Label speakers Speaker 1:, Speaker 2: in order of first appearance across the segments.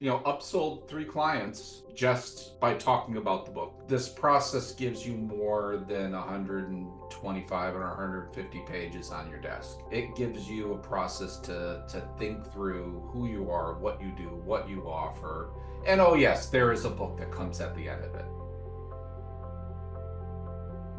Speaker 1: Upsold 3 clients just by talking about the book. This process gives you more than 125 or 150 pages on your desk. It gives you a process to think through who you are, what you do, what you offer. And oh yes, there is a book that comes at the end of it.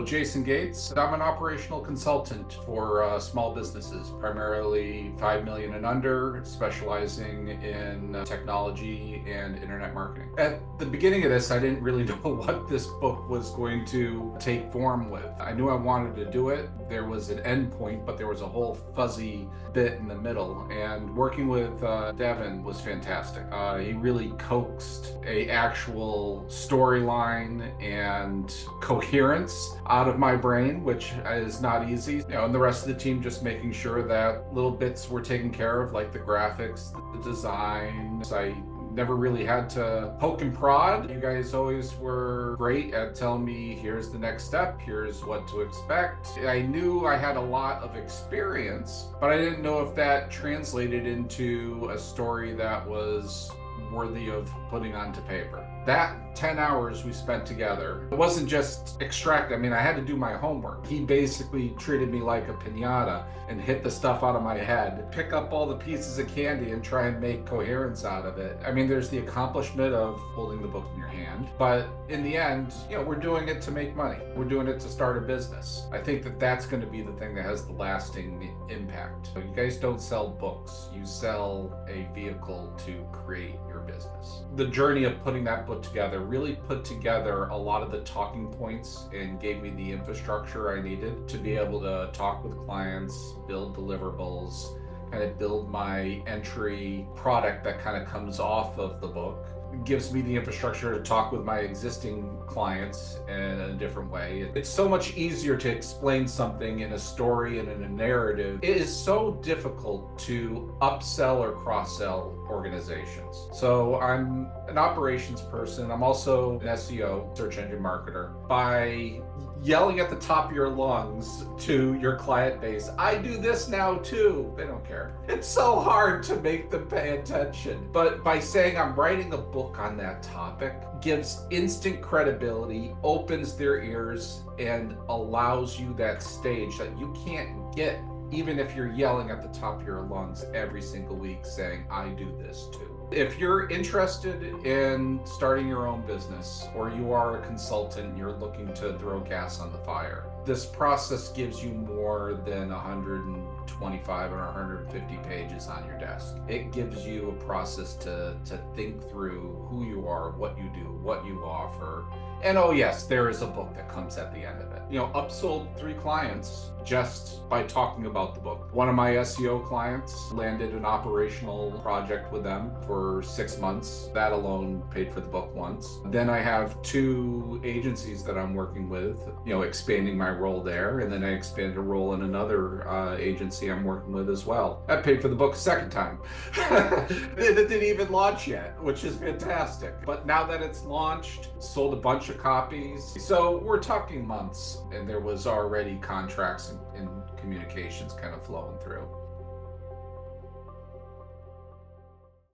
Speaker 1: Jason Gates. I'm an operational consultant for small businesses, primarily 5 million and under, specializing in technology and internet marketing. At the beginning of this, I didn't really know what this book was going to take form with. I knew I wanted to do it. There was an end point, but there was a whole fuzzy bit in the middle. And working with Devin was fantastic. He really coaxed a actual storyline and coherence out of my brain, which is not easy. And the rest of the team just making sure that little bits were taken care of, like the graphics, the design. I never really had to poke and prod. You guys always were great at telling me, here's the next step, here's what to expect. I knew I had a lot of experience, but I didn't know if that translated into a story that was worthy of putting onto paper. That 10 hours we spent together, it wasn't just extract. I mean, I had to do my homework. He basically treated me like a piñata and hit the stuff out of my head, pick up all the pieces of candy and try and make coherence out of it. I mean, there's the accomplishment of holding the book in your hand, but in the end, we're doing it to make money. We're doing it to start a business. I think that that's going to be the thing that has the lasting impact. You guys don't sell books. You sell a vehicle to create your business. The journey of putting that book together really put together a lot of the talking points and gave me the infrastructure I needed to be able to talk with clients, build deliverables, kind of build my entry product that kind of comes off of the book. It gives me the infrastructure to talk with my existing clients in a different way. It's so much easier to explain something in a story and in a narrative. It is so difficult to upsell or cross-sell organizations. So I'm an operations person. I'm also an SEO, search engine marketer. By yelling at the top of your lungs to your client base, I do this now too, they don't care. It's so hard to make them pay attention. But by saying I'm writing a book on that topic, gives instant credibility, opens their ears, and allows you that stage that you can't get even if you're yelling at the top of your lungs every single week saying, I do this too. If you're interested in starting your own business, or you are a consultant and you're looking to throw gas on the fire, this process gives you more than 125 or 150 pages on your desk. It gives you a process to think through who you are, what you do, what you offer. And oh yes, there is a book that comes at the end of it. Upsold 3 clients just by talking about the book. One of my SEO clients landed an operational project with them for 6 months. That alone paid for the book once. Then I have 2 agencies that I'm working with, expanding my role there. And then I expanded a role in another agency I'm working with as well. That paid for the book a second time. It didn't even launch yet, which is fantastic. But now that it's launched, sold a bunch of copies. So we're talking months, and there was already contracts and communications kind of flowing through.